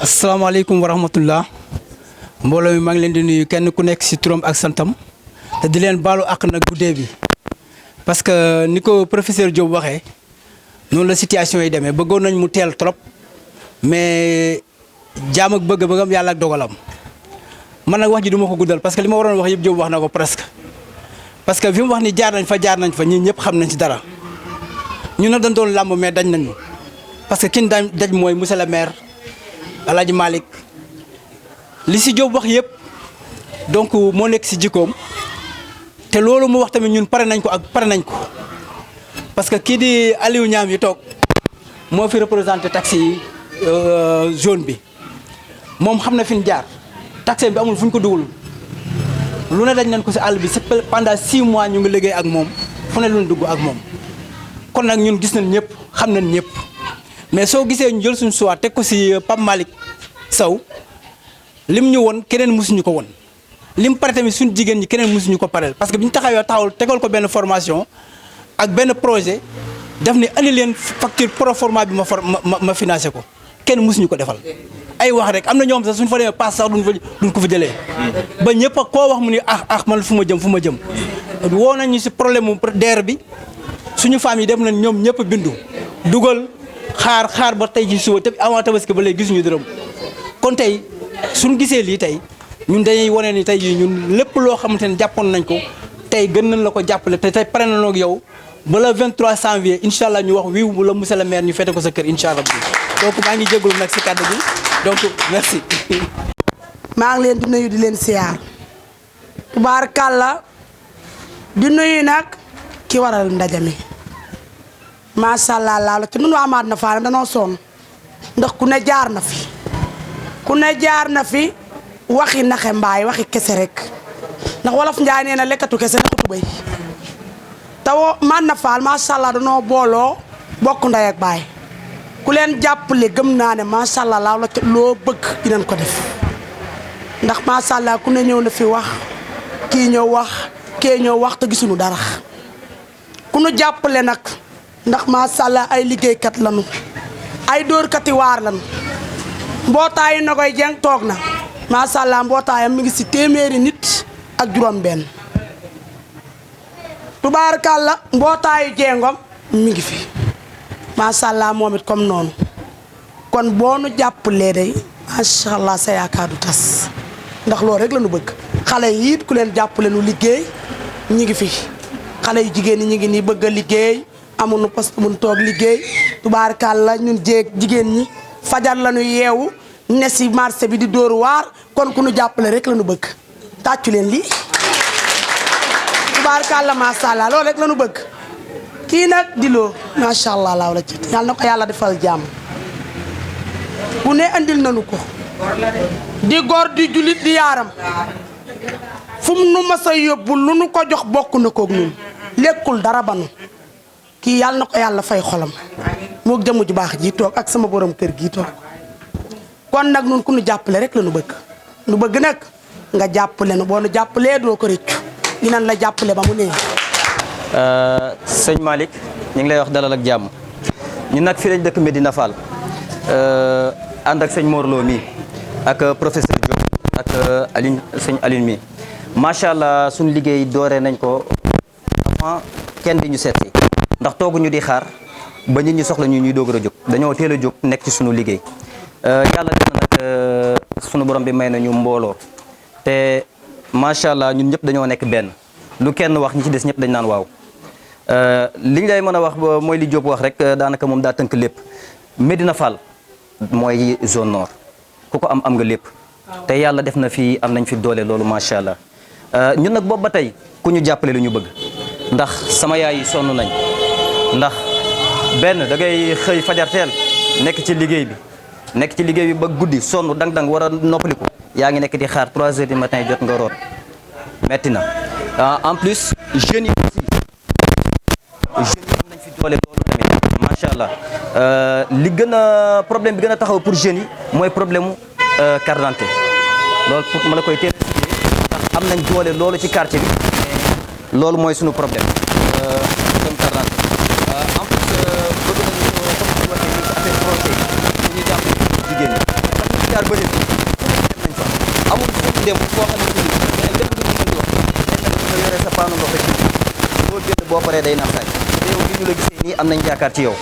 asalaamaaleykum wa rahmatullah mbooloo mi maa ngi leen di nuyu kenn ku nekk ci turam ak santam te di leen baalu àq nag guddee bi parce que ni ko professeur Diop waxee noonu la situation yi demee bëggoon nañ mu teel trop mais jaam ak bëgg-bëggam yàlla ak dogalam man nag wax ji du ma ko guddal parce que li ma waroon wax yëpp Diop wax na ko presque parce que fi mu wax ni jaar nañ fa ñii ñëpp xam nañ ci dara ñu nag dañ doon làmb mais dañ nañu parce que kin daj mooy monsieur le maire Alaaji Malick li si Diop wax yëpp donc moo nekk si jikkoom te loolu mu wax tamit ñun pare nañ ko parce que kii di Aliou Niam yi toog moo fi représenté taxi jaune bi moom xam na fi ñu jaar taxi bi amul fu ñu ko dugal lu ne dañ nañ ko si àll bi pendant 6 mois ñu ngi liggéey ak moom fu ne lu ñu dugg ak moom kon nag ñun gis nañ ñëpp xam nañ ñëpp mais soo gisee ñu jël suñu choix teg ko si Pape Malick Sow lim ñu won keneen mësuñu ko won lim pare tamit suñu jigéen ñi keneen mësuñu ko pareel parce que bi ñu taxawal tegal ko benn formation ak benn projet def ni andi leen facture pro forma bi ma financé ko kenn mësuñu ko defal ay wax rek am na ñoom sax suñu fa demee paas sax duñ ko fa jëlee ba ñëpp a koo wax mu ni man fu ma jëm woo nañu si problème mu DER bi suñu femmes yi dem nañ ñoom ñëpp bindu dugal xaar ba tey ji suba te avant tabaski ba léegi gisuñu dërëm kon tey suñu gisee lii tey ñun dañuy wane ni tey jii ñun lépp loo xamante ne jàppoon nañ ko tey gën nañ la ko jàppale te tey pare nañoo ak yow ba le 23 janvier incha allah ñu wax wiiw bu la monsieur le maire ñu fete ko sa kër incha allah donc maa ngi jégalu nag si kàddu gi donc merci. maa ngi leen di nuyu di leen siyaar tubaarkàlla di nuyu nag ki waral ndaje mi macha allah laala ci nun waa Madina Fall danoo sonn ndax ku ne jaar na fi waxi naxe mbaay waxi kese rek ndax wolof njaay nee na lekkatu kese naxutu bay te Madina Fall macha allah danoo booloo bokk ndey ak baay ku leen jàppale gëm naa ne macha allah laaw la loo bëgg dinañ ko def ndax macha allah ku ne ñëw na fi wax kii ñëw wax kee ñëw wax te gisuñu dara ku nu jàppale nag ndax macha allah ay liggéeykat lañu ay dóorkati waar lañu mbootaayu na koy jeng toog na macha allah mbootaayam mi ngi si téeméeri nit ak juróom-benn tubaarkàlla mbootaayu jengom mi ngi fi macha allah moom it comme noonu kon boo nu jàppalee day macha allah sa yaakaar du tas ndax loolu rek la nu bëgg xale yi it ku leen jàppale nu liggéey ñi ngi fi xale yu jigéen ñi ñu ngi nii bëgg a liggéey amuñu poste mun toog liggéey tubaarkàlla ñun jigéen ñi fajar la ñu yeewu ne si marché bi di dóor waar kon ku nu jàppale rek la nu bëgg tàccu leen lii tubaarkàlla macha allah loolu rek la nu bëgg kii nag di loo macha allah laaw la ci yàlla na ko yàlla defal jàmm ku ne andil nañu ko di góor di julit di yaaram fu mu nu mas a yóbbu lu nu ko jox bokk na koog ñun lekkul dara ba nu kii yàlla na ko yàlla fay xolam moo jëmm ju baax ji toog ak sama borom kër gi toog kon nag nun ku nu jàppale rek la nu bëgg nu bëgg nag nga jàppale nu boo nu jàppalee doo ko rëccu dinañ la jàppale ba mu nee. sëñ Malick ñu ngi lay wax dalal ak jàmm ñun nag fii lañ dëkk Medina Fall ànd ak sëñ Morlo mi ak professeur Diop ak sëñ Aline mi macha allah suñu liggéey dooree nañ ko avant kenn di ñu seet si ndax tooguñu di xaar ba nit ñi soxla ñu ñuy doog a jóg dañoo teel a jóg nekk ci suñu liggéey yàlla def na nag sunu borom bi may nañu mbooloo te macha allah ñun ñëpp dañoo nekk benn lu kenn wax ñi ci des ñëpp dañ naan waaw li ñu lay mën a wax mooy li Diop wax rek daanaka moom daa tënk lépp Medina Fall mooy zone nord ku ko am nga lépp te yàlla def na fi am nañ fi doole loolu macha allah ñun nag boobu ba tey ku ñu jàppale lu ñu bëgg ndax sama yaay yi sonn nañ ndax benn da ngay xëy fajar teel nekk ci liggéey bi ba guddi sonn dang-dang war a noppaliku yaa ngi nekk di xaar 3 heures du matin jot nga root metti na en plus jeunes yi aussi am nañ fi doole loolu tamit macha allah li gën a problème bi gën a taxaw pour jeunes yi mooy problème mu carte d'identité loolu pour ma la koy teel ndax am nañ doole loolu ci quartier bi loolu mooy suñu problème comme carte d'identité en plus bëgg nañu comme ni waxee ni affaire projet yi ñu jàpp jigéen ñi yaakaar ba léegi nañ fa amul fu ñu dem foo xamante ni mais lépp lu ñu mën di wax dañ ne nga yore sa paanu ndox rek boo génn boo paree day naan saay te yow li ñu la gisee nii am nañ yaakaar ci yow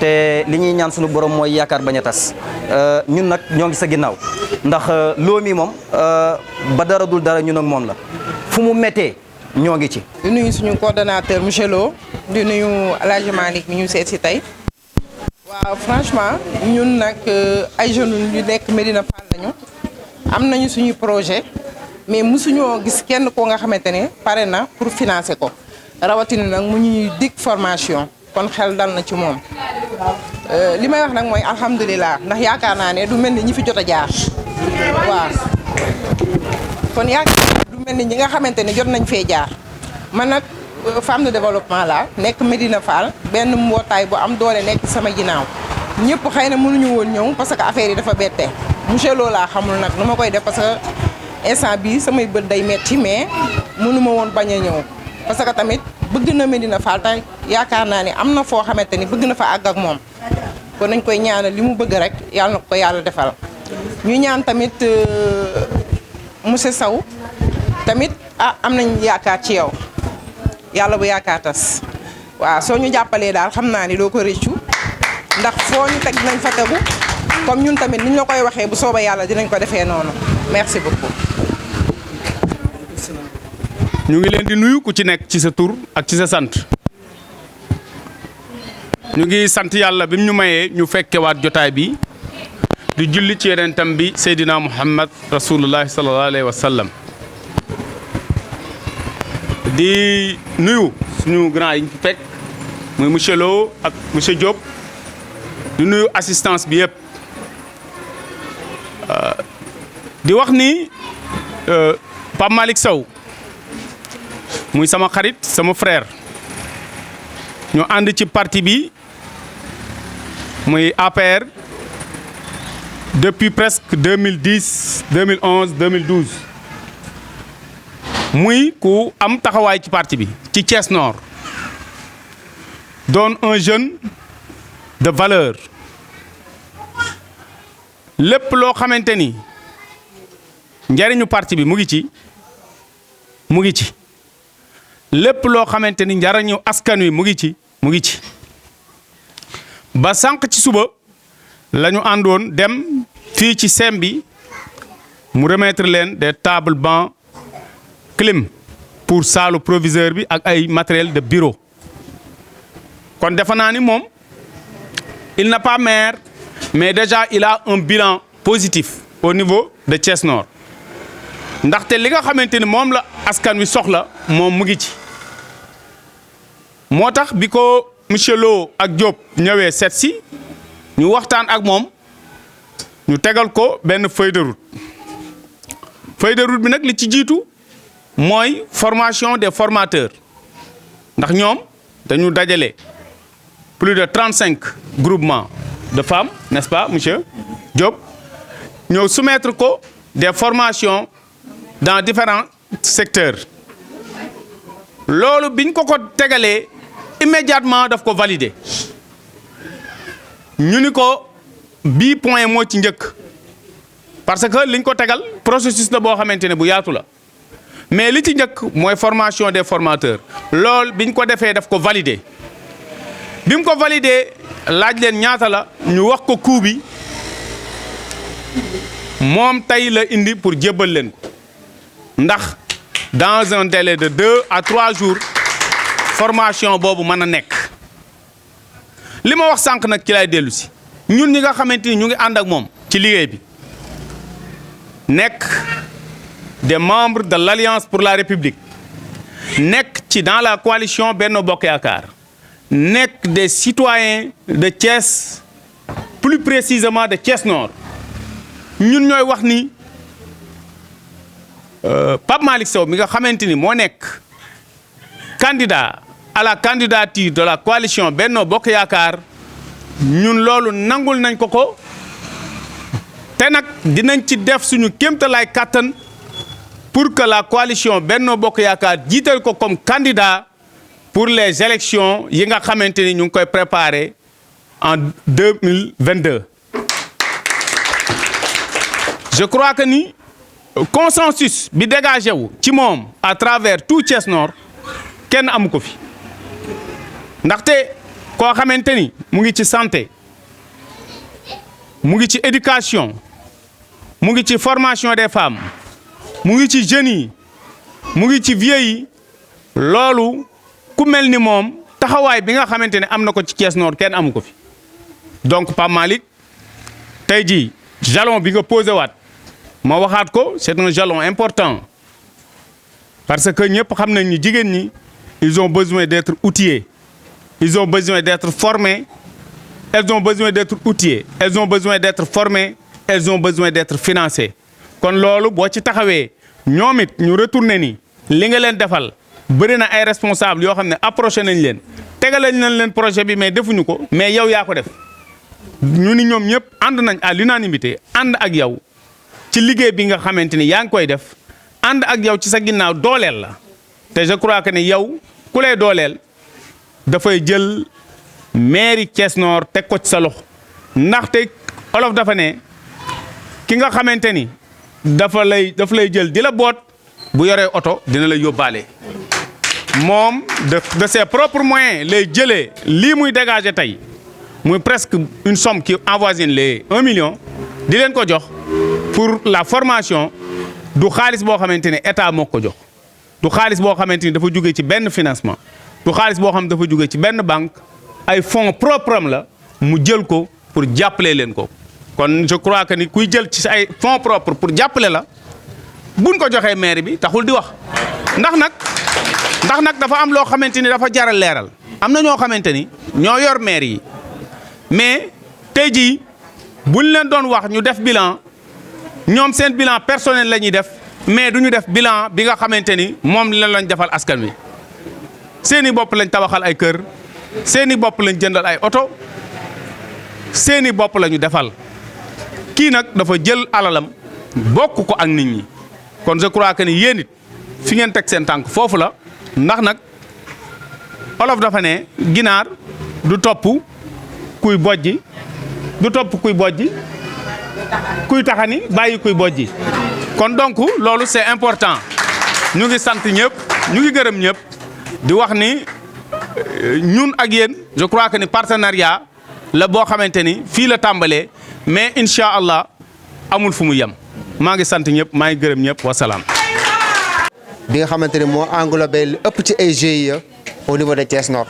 te li ñuy ñaan suñu borom mooy yaakaar bañ a tas ñun nag ñoo ngi sa ginnaaw ndax loo mi moom ba dara dul dara ñun ak moom la fu mu méttee ñoo ngi ci. di nuyu suñu coordonnateur monsieur Lo di nuyu El Hadj Malick mi ñu seet si tey waaw franchement ñun nag ay jeunes yu nekk Médina Fall lañu am nañu suñu projet mais mosuñoo gis kenn koo nga xamante ne pare na pour financer ko rawatina nag mu ñuy dig formation kon xel dal na ci moom. li may wax nag mooy alhamdulilah ndax yaakaar naa ne du mel ni ñi fi jot a jaar waaw kon yaakaar du mel ni ñi nga xamante ne jot nañ fee jaar man nag femme de développement la nekk Médina Fall benn mbootaay bu am doole nekk sama ginnaaw ñëpp xëy na mënuñu woon ñëw parce que affaire yi dafa bette monsieur Lo laa xamul nag nu ma koy def parce que instant bii samay bët day metti mais mënuma woon bañ a ñëw parce que tamit bëgg na Médina Fall te yaakaar naa ne am na foo xamante ni bëgg na fa àgg ak moom kon nañ koy ñaanal li mu bëgg rek yàlla na ko yàlla defal ñu ñaan tamit monsieur Sow tamit am nañ yaakaar ci yow yàlla bu yaakaar tas waaw soo ñu jàppalee daal xam naa ni doo ko rëccu ndax foo ñu teg dinañ fa tegu comme ñun tamit niñ la koy waxee bu soobee yàlla dinañ ko defee noonu merci beaucoup. ñu ngi leen di nuyu ku ci nekk ci sa tur ak ci sa sant ñu ngi sant yàlla bi mu ñu mayee ñu fekkewaat jotaay bi di julli ci yonentam bi Seydina Muhammad rasulullah sallallahu alayhi wa sallam di nuyu suñu grand yi ñu fekk muy monsieur Lo ak monsieur Diop di nuyu assistance bi yëpp di wax ni Pape Malick Sow muy sama xarit sama frère ñu ànd ci parti bi muy APR depuis presque 2010 2011 2012 muy ku am taxawaay ci parti bi ci Thiès Nord doon un jeune de valeur lépp loo xamante ni njariñu parti bi mu ngi ci lépp loo xamante ni njariñu askan wi mu ngi ci ba sànq ci suba la ñu àndoon dem fii ci sem bi mu remettre leen des tables bancs clim pour saalu proviseur bi ak ay matériel de bureau kon defe naa ni moom il n'est pas maire mais déjà il a un bilan positif au niveau de Thiès Nord ndaxte li nga xamante ni moom la askan wi soxla moom mu ngi ci moo tax bi ko monsieur Lo ak Diop ñëwee seet si ñu waxtaan ak moom ñu tegal ko benn feuille de route bi nag li ci jiitu mooy formation des formateurs ndax ñoom dañu dajale plus de 35 groupements de femmes n'est-ce pas monsieur Diop ñëw soumettre ko des formations dans différents secteurs loolu biñ ko tegalee immédiatement daf ko valider ñu ni ko bii point moo ci njëkk parce que liñ ko tegal processus la boo xamante ne bu yaatu la mais li ci njëkk mooy formation des formateurs loolu biñ ko defee daf ko valider bi mu ko valider laaj leen ñaata la ñu wax ko coût bi moom tey la indi pour jébbal leen ko ndax dans un délai de 2 à 3 jours formation boobu mën a nekk li ma wax sànq nag ci lay dellu si ñun ñi nga xamante ni ñu ngi ànd ak moom ci liggéey bi nekk des membres de l'Alliance pour la République nekk ci dans la coalition Benno Bokk Yaakaar nekk des citoyens de Thiès plus précisément de Thiès Nord ñun ñooy wax ni Pape Malick Sow mi nga xamante ni moo nekk candidat à la candidature de la coalition Benno Bokk Yaakaar ñun loolu nangul nañ ko te nag dinañ ci def suñu kéemtalaay kàttan pour que la coalition Benno Bokk Yaakaar jiital ko comme candidat pour les élections yi nga xamante ni ñu ngi koy préparer en 2022 je crois que ni consensus bi dégagé wu ci moom à travers tout Thiès Nord kenn amu ko fi ndaxte koo xamante ni mu ngi ci santé mu ngi ci éducation mu ngi ci formation des femmes mu ngi ci jeunes yi mu ngi ci vieux yi loolu ku mel ni moom taxawaay bi nga xamante ne am na ko ci Thiès Nord kenn amu ko fi donc Pape Malick tey jii jalon bi nga posé waat ma waxaat ko c'est un jalon important parce que ñëpp xam nañ ni jigéen ñi ils ont besoin d'être outillés ils ont besoin d'être formés elles ont besoin d'être outillées elles ont besoin d'être formées elles ont besoin d'être financées kon loolu boo ci taxawee ñoom it ñu retourné ni li nga leen defal bëri na ay responsables yoo xam ne approché nañ leen tegalañ nañ leen projet bi mais defuñu ko mais yow yaa ko def ñu ni ñoom ñëpp ànd nañ à l'unanimité ànd ak yow ci liggéey bi nga xamante ni yaa ngi koy def ànd ak yow ci sa ginnaaw dooleel la te je crois que ne yow ku lay dooleel dafay jël mairie Thiès Nord teg ko ci sa loxo ndaxte olof dafa ne ki nga xamante ni dafa lay jël di la boot bu yoree oto dina la yóbbaale moom de ses propres moyens lay jëlee lii muy dégager tey muy presque une somme qui avoisine les 1 million di leen ko jox pour la formation du xaalis boo xamante ne état moo ko jox du xaalis boo xamante ni dafa jóge ci benn financement du xaalis boo xam dafa jóge ci benn banque ay fonds propres am la mu jël ko pour jàppale leen ko kon je crois que ni kuy jël ci ay fonds propres pour jàppale la buñ ko joxee maire bi taxul di wax ndax nag dafa am loo xamante ni dafa jaral leeral am na ñoo xamante ni ñoo yor maire yi mais tey jii buñ leen doon wax ñu def bilan ñoom seen bilan personnel la ñuy def mais du ñu def bilan bi nga xamante ni moom lañ defal askan wi seeni bopp lañ tabaxal ay kër seeni bopp lañ jëndal ay oto seeni bopp la ñu defal kii nag dafa jël alalam bokk ko ak nit ñi kon je crois que ni yéen it fi ngeen teg seen tànk foofu la ndax nag olof dafa ne ginaar du topp kuy bojji du topp kuy bojji kuy taxani bàyyi kuy bojji kon donc loolu c'est important ñu ngi sant ñëpp ñu ngi gërëm ñëpp di wax ni ñun ak yéen je crois que ni partenariat la boo xamante ni fii la tàmbalee mais incha allah amul fu mu yem maa ngi sant ñëpp maa ngi gërëm ñëpp wasalaam. bi nga xamante ni moo englobé lu ëpp ci ay GIE au niveau de Thiès Nord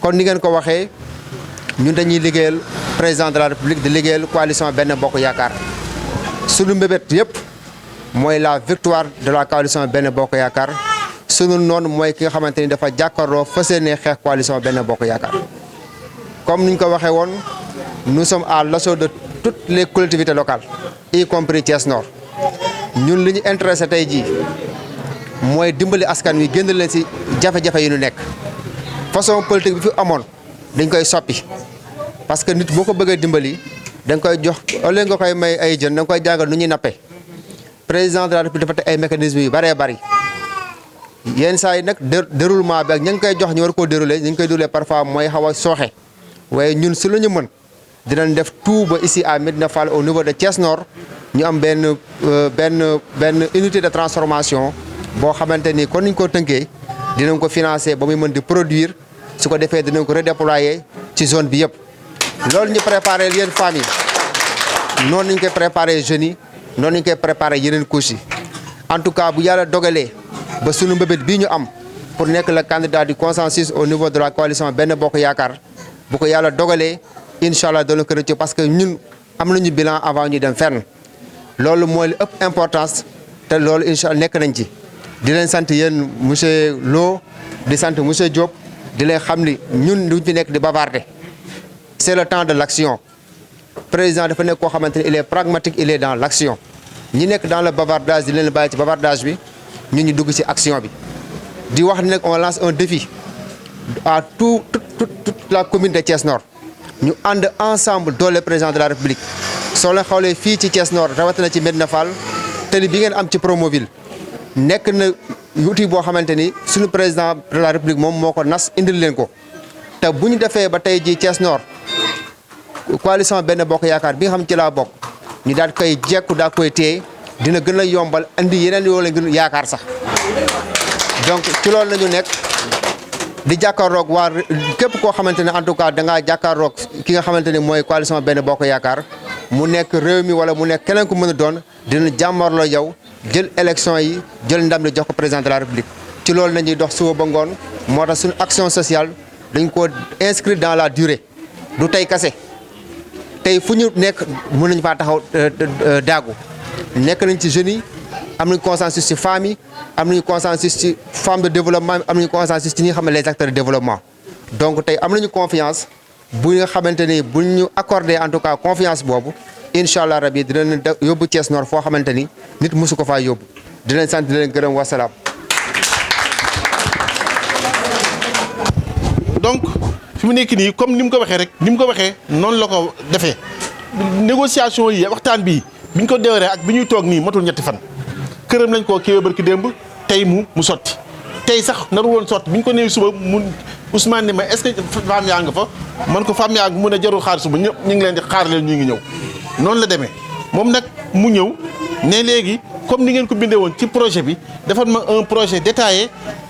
kon ni ngeen ko waxee ñun dañuy liggéeyal président de la République di liggéeyal coalition Benno Bokk Yaakaar sunu mbébét yëpp mooy la victoire de la coalition Benno Bokk Yaakaar sunu noonu mooy ki nga xamante ni dafa jàkkaarloo fas yéene xeex coalition Benno Bokk Yaakaar comme niñ ko waxee woon nous sommes à l'assaut de toutes les collectivités locales y compris Thiès Nord ñun li ñu intéressé tey jii mooy dimbali askan wi génn leen ci jafe-jafe yi ñu nekk façon politique bi fi amoon dañ koy soppi parce que nit boo ko bëggee dimbali da nga koy jox au lieu nga koy may ay jën da nga koy jàngal nu ñuy nappe président de la République dafa teg ay mécanismes yu bëree bëri yenn saa yi nag déroulement bi ak ña ngi koy jox ñu war koo dérouler ñu ngi koy dérouler parfois mooy xaw a sooxe waaye ñun si lu ñu mën dinañ def tout ba ici à Médina Fall au niveau de Thiès Nord ñu am benn unité de transformation boo xamante ni kon niñ ko tënkee dinañ ko financer ba muy mën di produire su ko defee dinañ ko redéployer ci zone bi yëpp. loolu ñu préparé yéen femmes yi noonu ñu koy préparé jeunes yi noonu ñu koy préparé yeneen couches yi en tout cas bu yàlla dogalee ba sunu mbébét bii ñu am pour nekk le candidat du consensus au niveau de la coalition Benno Bokk Yaakaar bu ko yàlla dogalee incha allah dana ko rëcc parce que ñun am nañu bilan avant ñu dem fenn loolu mooy li ëpp importance te loolu incha allah nekk nañ ci. di leen sant yéen monsieur Lo di sant monsieur Diop di leen xam ni ñun duñ fi nekk di bavarder c'est le temps de l'action président dafa nekk koo xamante ni il est pragmatique il est dans l'action ñi nekk dans le bavardage di leen bàyyi ci bavardage bi ñun ñu dugg ci action bi di wax ni nag on lance un défi à toute la commune de Thiès Nord ñu ànd ensemble doole président de la République soo leen xoolee fii ci Thiès Nord rawatina ci Médina Fall tali bi ngeen am ci Promoville nekk na outil boo xamante ni suñu président de la République moom moo ko nas indil leen ko te bu ñu defee ba tey jii Thiès Nord coalition Benno Bokk Yaakaar bi nga xam ci laa bokk ñu daal koy jekku daal koy téye dina gën a yombal andi yeneen yoo leen gën yaakaar sax donc ci loolu nañu nekk di jàkkaarloog waa képp koo xamante ne en tout cas da ngaa jàkkaarloog ki nga xamante ne mooy coalition Benno Bokk Yaakaar mu nekk réew mi wala mu nekk keneen ku mën a doon dina jàmmarloo yow jël élection yi jël ndam li jox ko président de la République ci loolu nañuy dox suba ba ngoon moo tax suñu action sociale dañ ko inscrire dans la durée du tey kase tey fu ñu nekk mën nañu faa taxaw daagu nekk nañ ci jeunes yi am nañu consensus ci femmes yi am nañu consensus ci femmes de développement am nañu consensus ci ñi nga xam ne les acteurs de développement donc tey am nañu confiance bu nga xamante ni bu ñu accordé en tout cas confiance boobu incha allah rabi dinañ yóbbu Thiès Nord foo xamante ni nit mosu ko faa yóbbu di leen sant di leen gërëm wasalaam. donc fi mu nekk nii comme ni mu ko waxee rek ni mu ko waxee noonu la ko defee négociation yi waxtaan bi biñ ko déwéree ak bi ñuy toog nii matul ñetti fan këram lañ koo kiiwee barki démb tey mu sotti tey sax naru woon sotti biñ ko nee suba mu Ousmane ne ma est-ce que femme yaa nga fa man ko femme yaa nga mu ne jarul xaar suba ñëpp ñu ngi leen di xaar leen ñu ngi ñëw noonu la demee moom nag mu ñëw ne léegi comme ni ngeen ko bindee woon ci projet bi defal ma un projet détaillé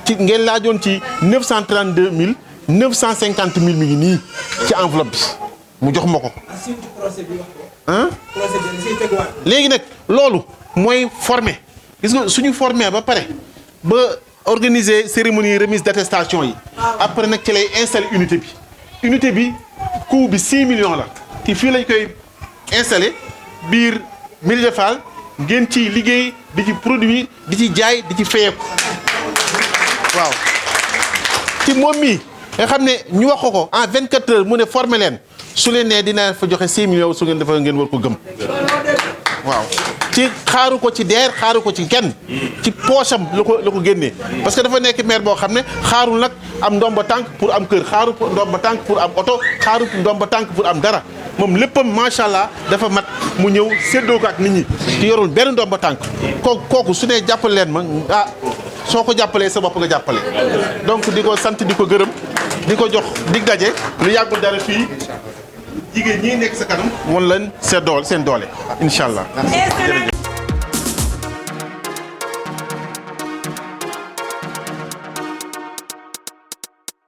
ci ngeen laajoon ci 932 950 000 mi ngi nii ci enveloppe bi mu jox ma ko. ah. léegi nag loolu mooy formé gis nga suñu formé ba pare ba organiser cérémonie remise d'attestation yi après nag ci lay installé unité bi coût bi 6 millions la te fii lañ koy installé biir Médina Fall ngeen ci liggéey di ci produit di ci jaay di ci fayeeku waaw ci moom mii nga xam ne ñu wax ko en 24 heures mu ne formé leen su leen nee dina fa joxe 6 millions su ngeen dafa ngeen war ko gëm waaw ci xaaru ko ci DER xaaru ko ci kenn ci poosam la ko génnee parce que dafa nekk maire boo xam ne xaarul nag am ndomba tànk pour am kër xaaru ndomba tànk pour am oto xaaru ndomba tànk pour am dara moom léppam macha allah dafa mat mu ñëw séddoo ko ak nit ñi ci yorul benn ndomba tànk kooku su ne jàppale leen ma ah soo ko jàppalee sa bopp nga jàppale donc di ko sant di ko gërëm di ko jox dig daje lu yàggul dara fii jigéen ñi nekk sa kanam won leen seen doole incha allah.